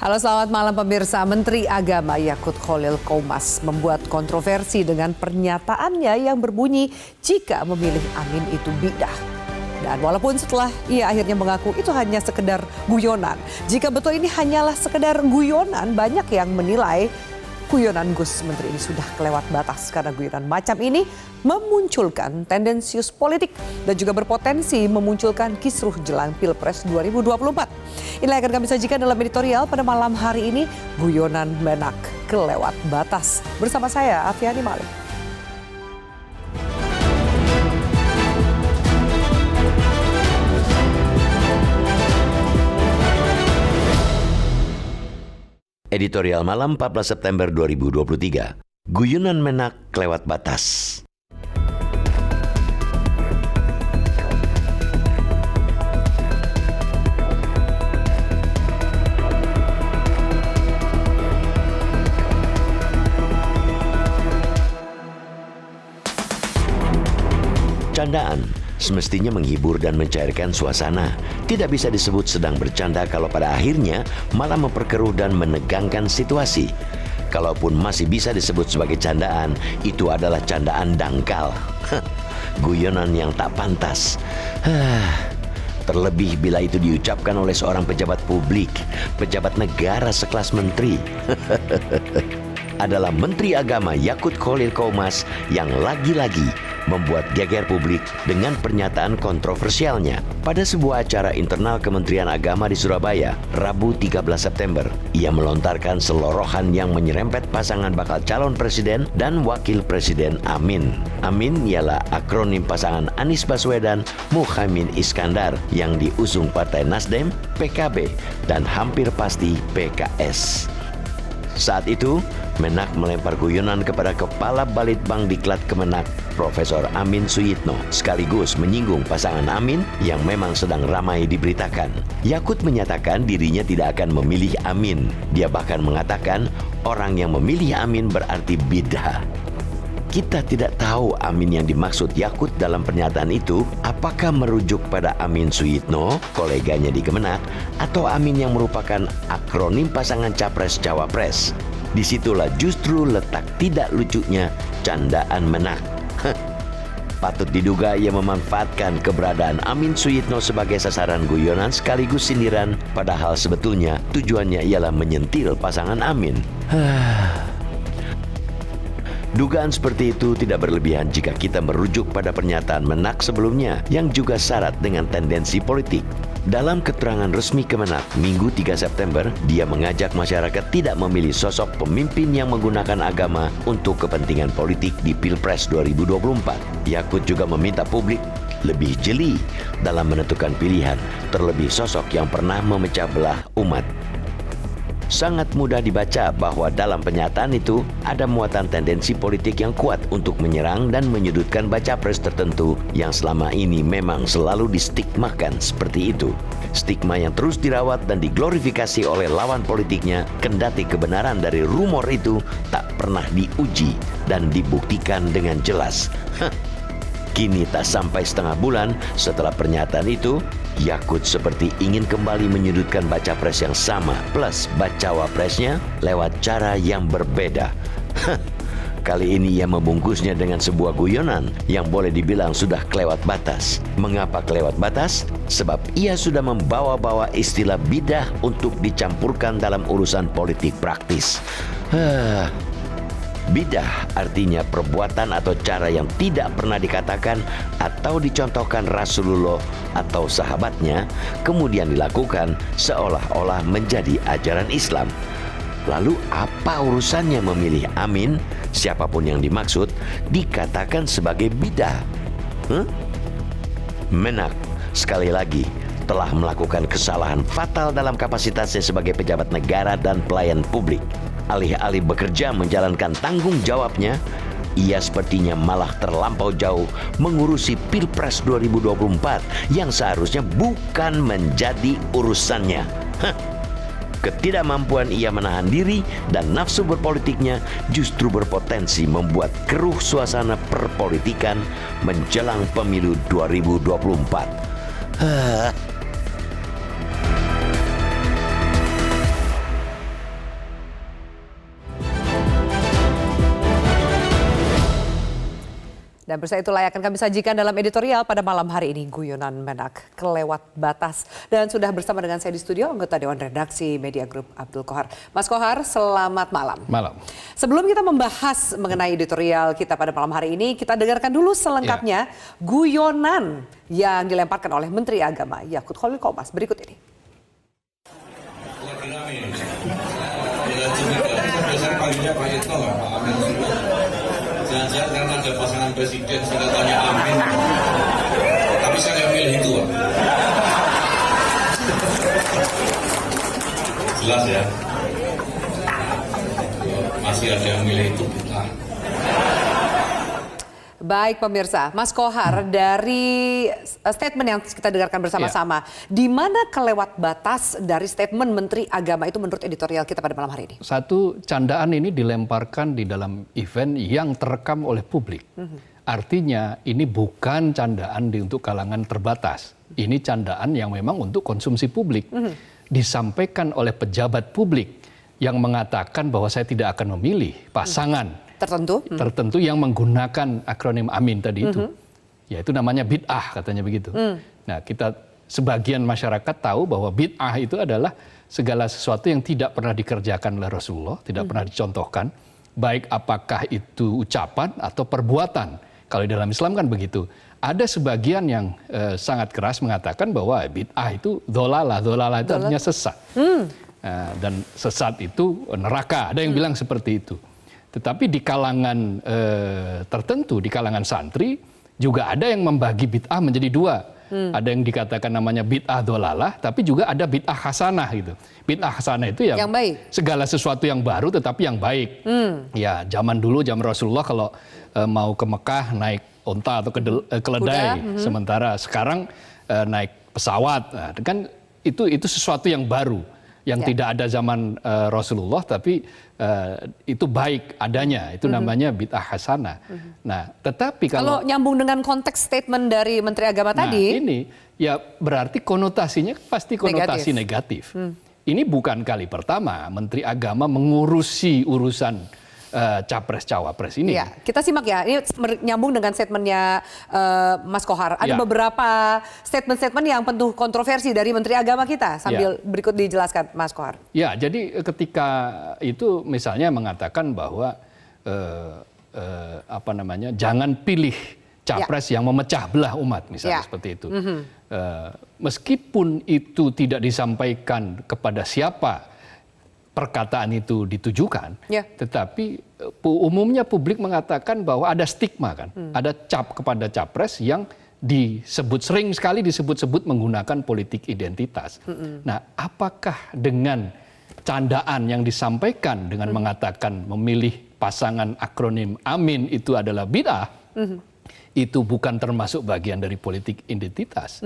Halo, selamat malam pemirsa. Menteri Agama Yakut Khalil Qomas membuat kontroversi dengan pernyataannya yang berbunyi jika memilih Amin itu bidah. Dan walaupun setelah ia akhirnya mengaku itu hanya sekedar guyonan. Jika betul ini hanyalah sekedar guyonan, banyak yang menilai guyonan Gus Menteri ini sudah kelewat batas karena guyonan macam ini memunculkan tendensius politik dan juga berpotensi memunculkan kisruh jelang Pilpres 2024. Inilah yang akan kami sajikan dalam editorial pada malam hari ini, guyonan Menak kelewat batas. Bersama saya Afiani Malik. Editorial malam 14 September 2023. Guyonan Menak kelewat batas. Candaan semestinya menghibur dan mencairkan suasana. Tidak bisa disebut sedang bercanda kalau pada akhirnya malah memperkeruh dan menegangkan situasi. Kalaupun masih bisa disebut sebagai candaan, itu adalah candaan dangkal. Guyonan yang tak pantas. Terlebih bila itu diucapkan oleh seorang pejabat publik, pejabat negara sekelas menteri. Adalah Menteri Agama Yakut Khalil Qomas yang lagi-lagi membuat geger publik dengan pernyataan kontroversialnya. Pada sebuah acara internal Kementerian Agama di Surabaya, Rabu 13 September, ia melontarkan selorohan yang menyerempet pasangan bakal calon presiden dan wakil presiden Amin. Amin ialah akronim pasangan Anies Baswedan, Muhaimin Iskandar yang diusung Partai Nasdem, PKB, dan hampir pasti PKS. Saat itu, Menak melempar guyonan kepada Kepala Balitbang Diklat Kemenak, Profesor Amin Suyitno, sekaligus menyinggung pasangan Amin yang memang sedang ramai diberitakan. Yakut menyatakan dirinya tidak akan memilih Amin. Dia bahkan mengatakan orang yang memilih Amin berarti bidah. Kita tidak tahu Amin yang dimaksud Yakut dalam pernyataan itu apakah merujuk pada Amin Suyitno, koleganya di Kemenak, atau Amin yang merupakan akronim pasangan Capres-Cawapres. Disitulah justru letak tidak lucunya candaan Menak. Patut diduga ia memanfaatkan keberadaan Amin Suyitno sebagai sasaran guyonan sekaligus sindiran, padahal sebetulnya tujuannya ialah menyentil pasangan Amin. Dugaan seperti itu tidak berlebihan jika kita merujuk pada pernyataan Menak sebelumnya yang juga syarat dengan tendensi politik. Dalam keterangan resmi Kemenak Minggu 3 September, dia mengajak masyarakat tidak memilih sosok pemimpin yang menggunakan agama untuk kepentingan politik di Pilpres 2024. Yakut juga meminta publik lebih jeli dalam menentukan pilihan, terlebih sosok yang pernah memecah belah umat. Sangat mudah dibaca bahwa dalam pernyataan itu ada muatan tendensi politik yang kuat untuk menyerang dan menyudutkan baca pres tertentu yang selama ini memang selalu distigmakan seperti itu. Stigma yang terus dirawat dan diglorifikasi oleh lawan politiknya, kendati kebenaran dari rumor itu tak pernah diuji dan dibuktikan dengan jelas. Kini tak sampai setengah bulan setelah pernyataan itu, Yakut seperti ingin kembali menyudutkan baca pres yang sama plus bacawa presnya lewat cara yang berbeda. Kali ini ia membungkusnya dengan sebuah guyonan yang boleh dibilang sudah kelewat batas. Mengapa kelewat batas? Sebab ia sudah membawa-bawa istilah bidah untuk dicampurkan dalam urusan politik praktis. Bidah artinya perbuatan atau cara yang tidak pernah dikatakan atau dicontohkan Rasulullah atau sahabatnya, kemudian dilakukan seolah-olah menjadi ajaran Islam. Lalu apa urusannya memilih Amin, siapapun yang dimaksud, dikatakan sebagai bidah? Menak, sekali lagi, telah melakukan kesalahan fatal dalam kapasitasnya sebagai pejabat negara dan pelayan publik. Alih-alih bekerja menjalankan tanggung jawabnya, ia sepertinya malah terlampau jauh mengurusi Pilpres 2024 yang seharusnya bukan menjadi urusannya. Ketidakmampuan ia menahan diri dan nafsu berpolitiknya justru berpotensi membuat keruh suasana perpolitikan menjelang pemilu 2024. Dan bersama itulah yang akan kami sajikan dalam editorial pada malam hari ini, guyonan Menak kelewat batas. Dan sudah bersama dengan saya di studio anggota Dewan Redaksi Media Group Abdul Qohar. Mas Qohar, selamat malam. Malam. Sebelum kita membahas mengenai editorial kita pada malam hari ini, kita dengarkan dulu selengkapnya guyonan yang dilemparkan oleh Menteri Agama Yakut Khalil Qomas. Berikut ini. Biasanya panggilnya Pak Yitno lah, Pak Amin Sulu. Jangan-jangan karena ada pasangan presiden sehingga tanya Amin. Tapi saya nggak milih itu, Pak. Jelas ya. Masih ada yang milih itu. Baik pemirsa, Mas Qohar, dari statement yang kita dengarkan bersama-sama, di mana kelewat batas dari statement Menteri Agama itu menurut editorial kita pada malam hari ini? Satu, candaan ini dilemparkan di dalam event yang terekam oleh publik. Artinya ini bukan candaan untuk kalangan terbatas. Ini candaan yang memang untuk konsumsi publik. Disampaikan oleh pejabat publik yang mengatakan bahwa saya tidak akan memilih pasangan tertentu yang menggunakan akronim Amin tadi itu, yaitu namanya bid'ah katanya begitu. Nah, kita sebagian masyarakat tahu bahwa bid'ah itu adalah segala sesuatu yang tidak pernah dikerjakan oleh Rasulullah, tidak pernah dicontohkan, baik apakah itu ucapan atau perbuatan. Kalau di dalam Islam kan begitu. Ada sebagian yang sangat keras mengatakan bahwa bid'ah itu dholalah itu artinya sesat. Dan sesat itu neraka. Ada yang bilang seperti itu. Tetapi di kalangan tertentu, di kalangan santri, juga ada yang membagi bid'ah menjadi dua. Ada yang dikatakan namanya bid'ah dholalah, tapi juga ada bid'ah hasanah gitu. Bid'ah hasanah itu yang baik. Segala sesuatu yang baru tetapi yang baik. Ya, zaman dulu, zaman Rasulullah kalau mau ke Mekah naik onta atau keledai. Sementara sekarang naik pesawat. Nah, kan itu sesuatu yang baru. Yang tidak ada zaman Rasulullah, tapi itu baik adanya, itu namanya bid'ah hasanah. Nah, tetapi kalau nyambung dengan konteks statement dari Menteri Agama tadi, ini ya berarti konotasinya pasti konotasi negatif. Ini bukan kali pertama Menteri Agama mengurusi urusan capres-cawapres ini. Ya, kita simak ya, ini nyambung dengan statementnya Mas Qohar. Ada beberapa statement-statement yang penuh kontroversi dari Menteri Agama kita. Sambil berikut dijelaskan Mas Qohar. Ya, jadi ketika itu misalnya mengatakan bahwa jangan pilih capres yang memecah belah umat, misalnya seperti itu. Meskipun itu tidak disampaikan kepada siapa perkataan itu ditujukan, tetapi umumnya publik mengatakan bahwa ada stigma kan, ada cap kepada capres yang sering sekali disebut-sebut menggunakan politik identitas. Nah, apakah dengan candaan yang disampaikan dengan mengatakan memilih pasangan akronim Amin itu adalah bid'ah, itu bukan termasuk bagian dari politik identitas?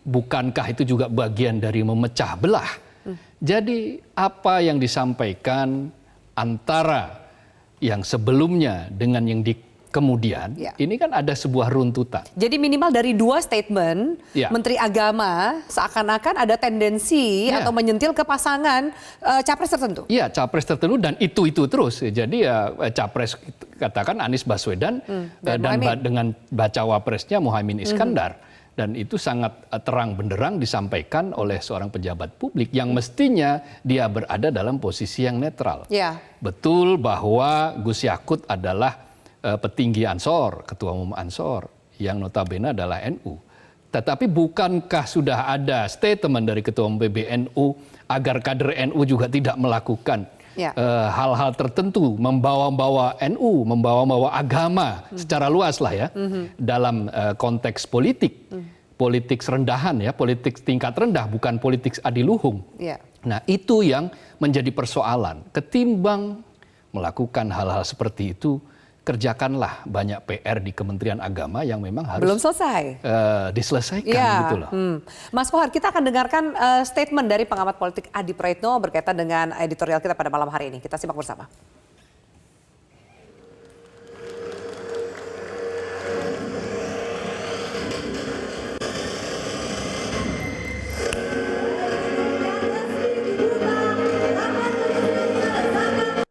Bukankah itu juga bagian dari memecah belah? Jadi apa yang disampaikan antara yang sebelumnya dengan yang di kemudian, ini kan ada sebuah runtutan. Jadi minimal dari dua statement Menteri Agama seakan-akan ada tendensi atau menyentil ke pasangan capres tertentu. Iya, capres tertentu dan itu terus. Jadi ya capres katakan Anies Baswedan dan dengan bacawa presnya Muhaimin Iskandar. Dan itu sangat terang benderang disampaikan oleh seorang pejabat publik yang mestinya dia berada dalam posisi yang netral. Betul bahwa Gus Yakut adalah petinggi Ansor, ketua umum Ansor, yang notabene adalah NU. Tetapi bukankah sudah ada statement dari ketua umum PBNU agar kader NU juga tidak melakukan hal-hal tertentu, membawa-bawa NU, membawa-bawa agama secara luas lah ya, dalam konteks politik, politik rendahan ya, politik tingkat rendah, bukan politik adiluhung. Nah, itu yang menjadi persoalan. Ketimbang melakukan hal-hal seperti itu, kerjakanlah banyak PR di Kementerian Agama yang memang harus belum selesai diselesaikan gitu loh. Mas Qohar, kita akan dengarkan statement dari pengamat politik Adi Praitno berkaitan dengan editorial kita pada malam hari ini. Kita simak bersama.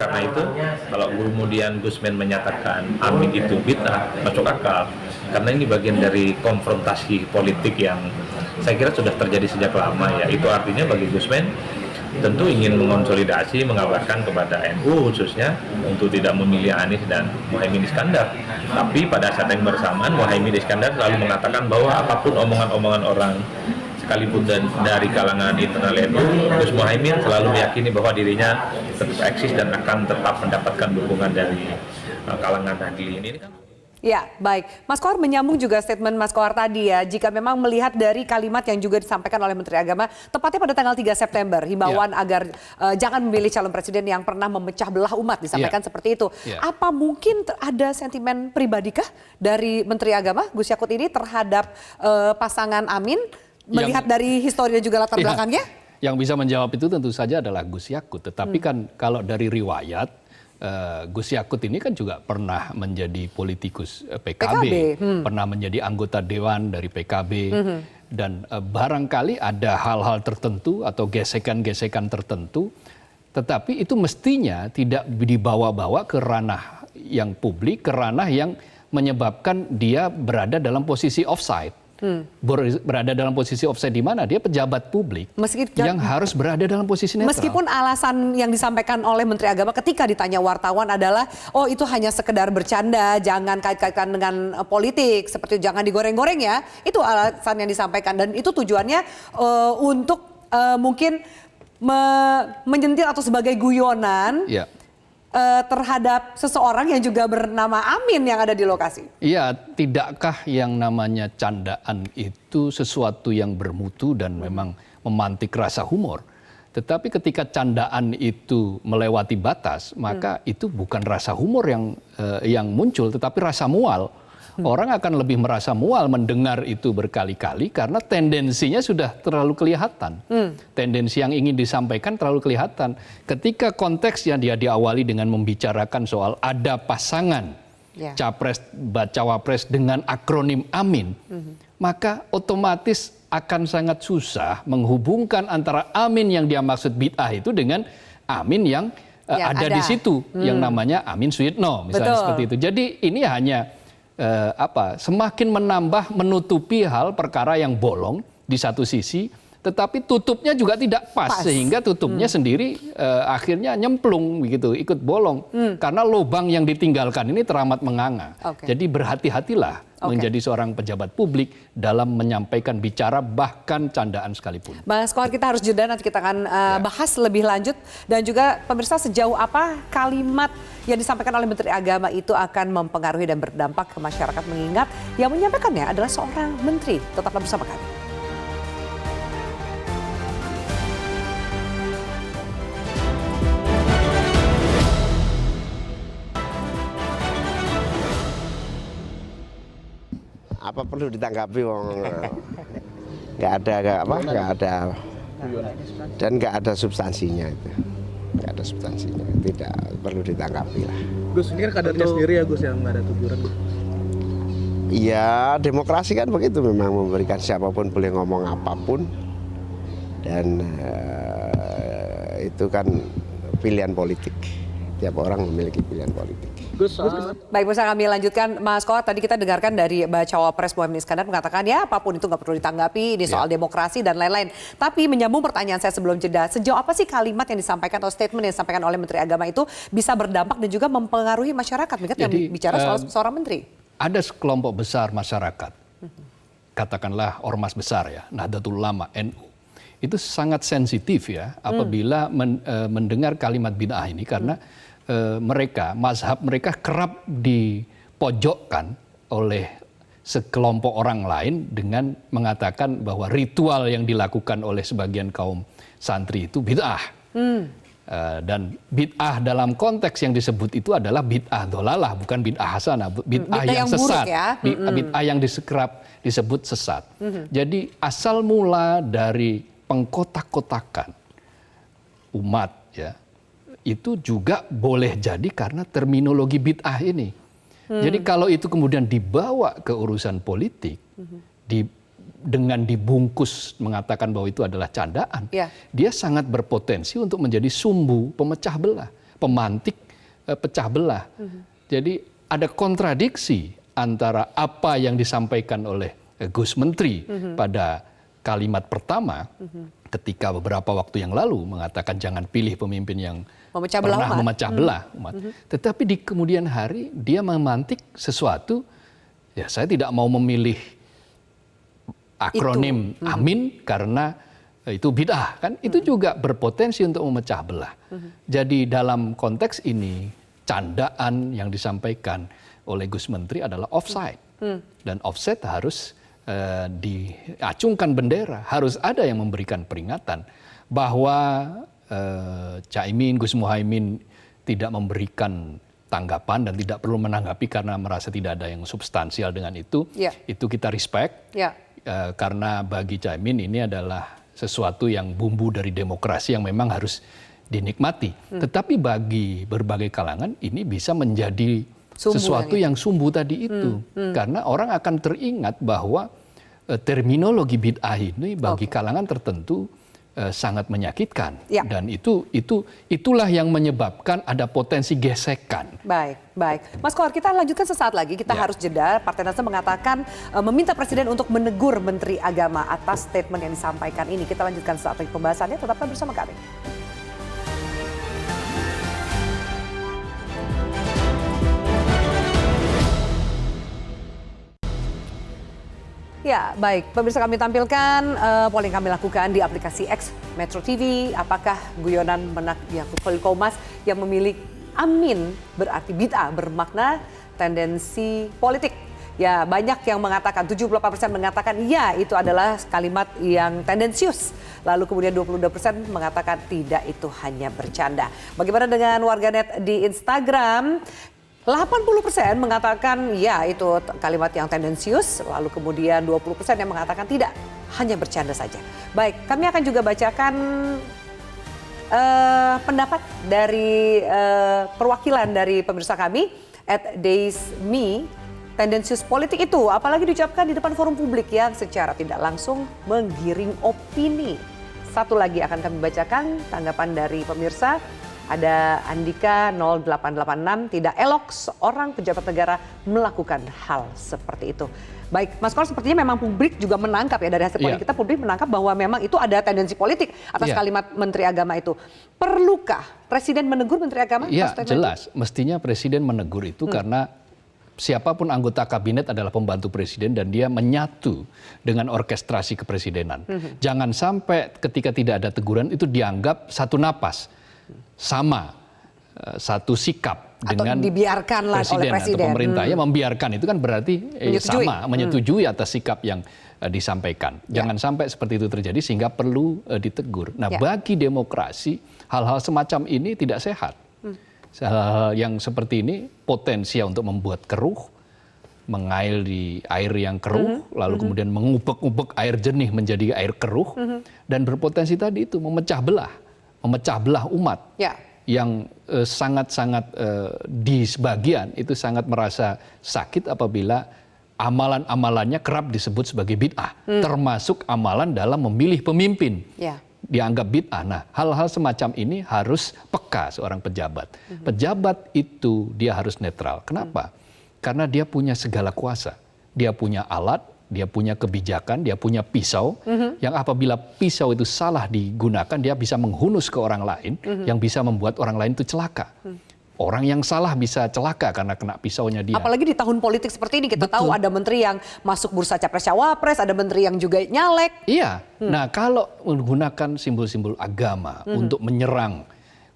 Karena itu, kalau kemudian Gusmen menyatakan Amin itu bid'ah, masuk akal. Karena ini bagian dari konfrontasi politik yang saya kira sudah terjadi sejak lama ya. Itu artinya bagi Gusmen tentu ingin mengonsolidasi, mengabarkan kepada NU khususnya untuk tidak memilih Anies dan Muhaimin Iskandar. Tapi pada saat yang bersamaan Muhaimin Iskandar selalu mengatakan bahwa apapun omongan-omongan orang sekalipun dari kalangan internal NU, Gus Muhaimin selalu meyakini bahwa dirinya tetap eksis dan akan tetap mendapatkan dukungan dari kalangan Nahdliyin ini kan. Ya, baik. Mas Kohar menyambung juga statement Mas Kohar tadi ya, jika memang melihat dari kalimat yang juga disampaikan oleh Menteri Agama, tepatnya pada tanggal 3 September, himbauan agar jangan memilih calon presiden yang pernah memecah belah umat, disampaikan seperti itu. Apa mungkin ada sentimen pribadikah dari Menteri Agama, Gus Yakut ini terhadap pasangan Amin, melihat dari histori dan juga latar belakangnya? Yang bisa menjawab itu tentu saja adalah Gus Yakut, tetapi kan kalau dari riwayat, Gus Yakut ini kan juga pernah menjadi politikus PKB. Pernah menjadi anggota dewan dari PKB, dan barangkali ada hal-hal tertentu atau gesekan-gesekan tertentu, tetapi itu mestinya tidak dibawa-bawa ke ranah yang publik, ke ranah yang menyebabkan dia berada dalam posisi offside. Berada dalam posisi offside di mana dia pejabat publik yang harus berada dalam posisi netral. Meskipun alasan yang disampaikan oleh Menteri Agama ketika ditanya wartawan adalah, oh itu hanya sekedar bercanda, jangan kait-kaitkan dengan politik, seperti jangan digoreng-goreng ya. Itu alasan yang disampaikan dan itu tujuannya untuk mungkin menyentil atau sebagai guyonan. Terhadap seseorang yang juga bernama Amin yang ada di lokasi. Iya, tidakkah yang namanya candaan itu sesuatu yang bermutu dan memang memantik rasa humor? Tetapi ketika candaan itu melewati batas, maka itu bukan rasa humor yang muncul, tetapi rasa mual. Orang akan lebih merasa mual mendengar itu berkali-kali karena tendensinya sudah terlalu kelihatan. Tendensi yang ingin disampaikan terlalu kelihatan. Ketika konteksnya dia diawali dengan membicarakan soal ada pasangan capres, cawapres dengan akronim Amin, maka otomatis akan sangat susah menghubungkan antara Amin yang dia maksud bid'ah itu dengan Amin yang ada di situ, yang namanya Amin Suyitno, misalnya seperti itu. Jadi ini hanya semakin menambah menutupi hal perkara yang bolong di satu sisi, tetapi tutupnya juga tidak pas. Sehingga tutupnya sendiri akhirnya nyemplung begitu, ikut bolong karena lubang yang ditinggalkan ini teramat menganga. Jadi berhati-hatilah menjadi seorang pejabat publik dalam menyampaikan bicara bahkan candaan sekalipun. Mas Kohar, kita harus jeda, nanti kita akan bahas lebih lanjut dan juga pemirsa sejauh apa kalimat yang disampaikan oleh Menteri Agama itu akan mempengaruhi dan berdampak ke masyarakat, mengingat yang menyampaikannya adalah seorang menteri. Tetaplah bersama kami. Apa perlu ditanggapi, nggak ada dan nggak ada substansinya itu, nggak ada substansinya, tidak perlu ditanggapi lah. Gus, ini kan kadernya sendiri ya Gus yang nggak ada teguran. Iya, demokrasi kan begitu, memang memberikan siapapun boleh ngomong apapun dan itu kan pilihan politik, tiap orang memiliki pilihan politik. Baik, bisa kami lanjutkan Mas Kohar. Tadi kita dengarkan dari Bacawa Pres Muhaimin Iskandar mengatakan ya apapun itu nggak perlu ditanggapi, ini soal demokrasi dan lain-lain. Tapi menyambung pertanyaan saya sebelum jeda, sejauh apa sih kalimat yang disampaikan atau statement yang disampaikan oleh Menteri Agama itu bisa berdampak dan juga mempengaruhi masyarakat? Mengingat yang bicara soal seorang menteri. Ada sekelompok besar masyarakat, katakanlah ormas besar ya, Nahdlatul Ulama, NU. Itu sangat sensitif ya apabila mendengar kalimat bid'ah ini karena mazhab mereka kerap dipojokkan oleh sekelompok orang lain dengan mengatakan bahwa ritual yang dilakukan oleh sebagian kaum santri itu bid'ah. Dan bid'ah dalam konteks yang disebut itu adalah bid'ah dolalah, bukan bid'ah hasanah, bid'ah yang sesat, bid'ah yang disebut sesat. Jadi asal mula dari pengkotak-kotakan umat ya, itu juga boleh jadi karena terminologi bid'ah ini. Jadi kalau itu kemudian dibawa ke urusan politik, dengan dibungkus mengatakan bahwa itu adalah candaan, dia sangat berpotensi untuk menjadi sumbu pemecah belah, pemantik pecah belah. Jadi ada kontradiksi antara apa yang disampaikan oleh Gus Menteri pada kalimat pertama ketika beberapa waktu yang lalu mengatakan jangan pilih pemimpin yang pernah memecah belah umat. Tetapi di kemudian hari dia memantik sesuatu, ya saya tidak mau memilih akronim Amin karena itu bid'ah, kan itu juga berpotensi untuk memecah belah. Jadi dalam konteks ini candaan yang disampaikan oleh Gus Menteri adalah offside, dan offside harus diacungkan bendera, harus ada yang memberikan peringatan bahwa Caimin, Gus Muhaimin tidak memberikan tanggapan dan tidak perlu menanggapi karena merasa tidak ada yang substansial dengan itu. Itu kita respect, karena bagi Caimin ini adalah sesuatu yang bumbu dari demokrasi yang memang harus dinikmati. Tetapi bagi berbagai kalangan ini bisa menjadi sesuatu yang sumbu tadi itu. Karena orang akan teringat bahwa terminologi bid'ah ini bagi kalangan tertentu sangat menyakitkan. Dan itulah yang menyebabkan ada potensi gesekan. Baik. Mas Kohar, kita lanjutkan sesaat lagi. Kita harus jeda. Partai Nasdem mengatakan meminta Presiden untuk menegur Menteri Agama atas statement yang disampaikan ini. Kita lanjutkan sesaat lagi pembahasannya. Tetaplah bersama kami. Ya, baik. Pemirsa, kami tampilkan polling kami lakukan di aplikasi X Metro TV. Apakah guyonan menak Yakut Khalil Qomas yang memilih Amin berarti bid'ah bermakna tendensi politik? Ya, banyak yang mengatakan, 78% mengatakan ya itu adalah kalimat yang tendensius. Lalu kemudian 22% mengatakan tidak, itu hanya bercanda. Bagaimana dengan warganet di Instagram? 80% mengatakan ya itu kalimat yang tendensius, lalu kemudian 20% yang mengatakan tidak, hanya bercanda saja. Baik, kami akan juga bacakan pendapat dari perwakilan dari pemirsa kami, @daysme. Tendensius politik itu apalagi diucapkan di depan forum publik yang secara tidak langsung menggiring opini. Satu lagi akan kami bacakan tanggapan dari pemirsa. Ada Andika 0886, tidak elok seorang pejabat negara melakukan hal seperti itu. Baik, Mas Kohar, sepertinya memang publik juga menangkap ya dari hasil polling kita, publik menangkap bahwa memang itu ada tendensi politik atas kalimat Menteri Agama itu. Perlukah Presiden menegur Menteri Agama? Ya, jelas. Mestinya Presiden menegur itu karena siapapun anggota kabinet adalah pembantu presiden dan dia menyatu dengan orkestrasi kepresidenan. Jangan sampai ketika tidak ada teguran itu dianggap satu napas. Sama satu sikap dengan dibiarkanlah oleh presiden atau pemerintah. Ya, membiarkan itu kan berarti sama menyetujui atas sikap yang disampaikan. Jangan sampai seperti itu terjadi sehingga perlu ditegur. Nah, bagi demokrasi hal-hal semacam ini tidak sehat. Hal-hal yang seperti ini potensial untuk membuat keruh, mengail di air yang keruh, lalu kemudian mengubek-ubek air jernih menjadi air keruh, dan berpotensi tadi itu memecah belah umat yang sangat-sangat di sebagian itu sangat merasa sakit apabila amalan-amalannya kerap disebut sebagai bid'ah, termasuk amalan dalam memilih pemimpin. Dianggap bid'ah. Nah, hal-hal semacam ini harus peka seorang pejabat. Pejabat itu dia harus netral. Kenapa? Karena dia punya segala kuasa. Dia punya alat, dia punya kebijakan, dia punya pisau, yang apabila pisau itu salah digunakan, dia bisa menghunus ke orang lain, yang bisa membuat orang lain itu celaka. Orang yang salah bisa celaka karena kena pisaunya dia. Apalagi di tahun politik seperti ini, kita tahu ada menteri yang masuk bursa capres-cawapres, ada menteri yang juga nyalek. Iya, nah kalau menggunakan simbol-simbol agama untuk menyerang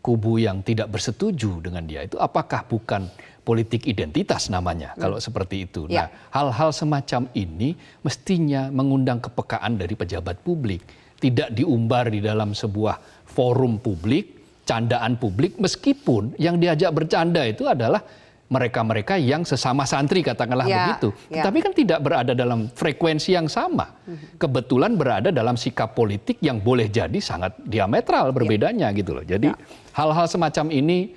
kubu yang tidak bersetuju dengan dia, itu apakah bukan politik identitas namanya kalau seperti itu. Nah, hal-hal semacam ini mestinya mengundang kepekaan dari pejabat publik, tidak diumbar di dalam sebuah forum publik, candaan publik, meskipun yang diajak bercanda itu adalah mereka-mereka yang sesama santri, katakanlah begitu. Tapi kan tidak berada dalam frekuensi yang sama. Kebetulan berada dalam sikap politik yang boleh jadi sangat diametral berbedanya gitu loh. Jadi hal-hal semacam ini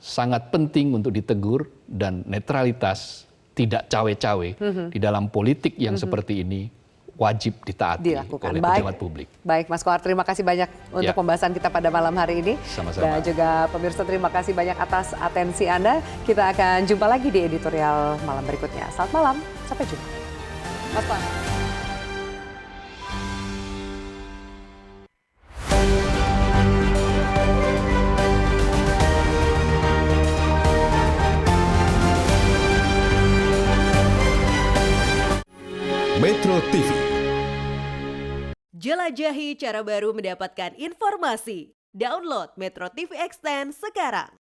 sangat penting untuk ditegur, dan netralitas tidak cawe-cawe di dalam politik yang seperti ini wajib ditaati Dilakukan. oleh Baik. pejabat publik. Baik, Mas Kohar, terima kasih banyak untuk Ya. pembahasan kita pada malam hari ini. Sama-sama. Dan juga pemirsa, terima kasih banyak atas atensi Anda. Kita akan jumpa lagi di editorial malam berikutnya. Selamat malam, sampai jumpa. Mas Kohar. Metro TV. Jelajahi cara baru mendapatkan informasi. Download Metro TV Extend sekarang.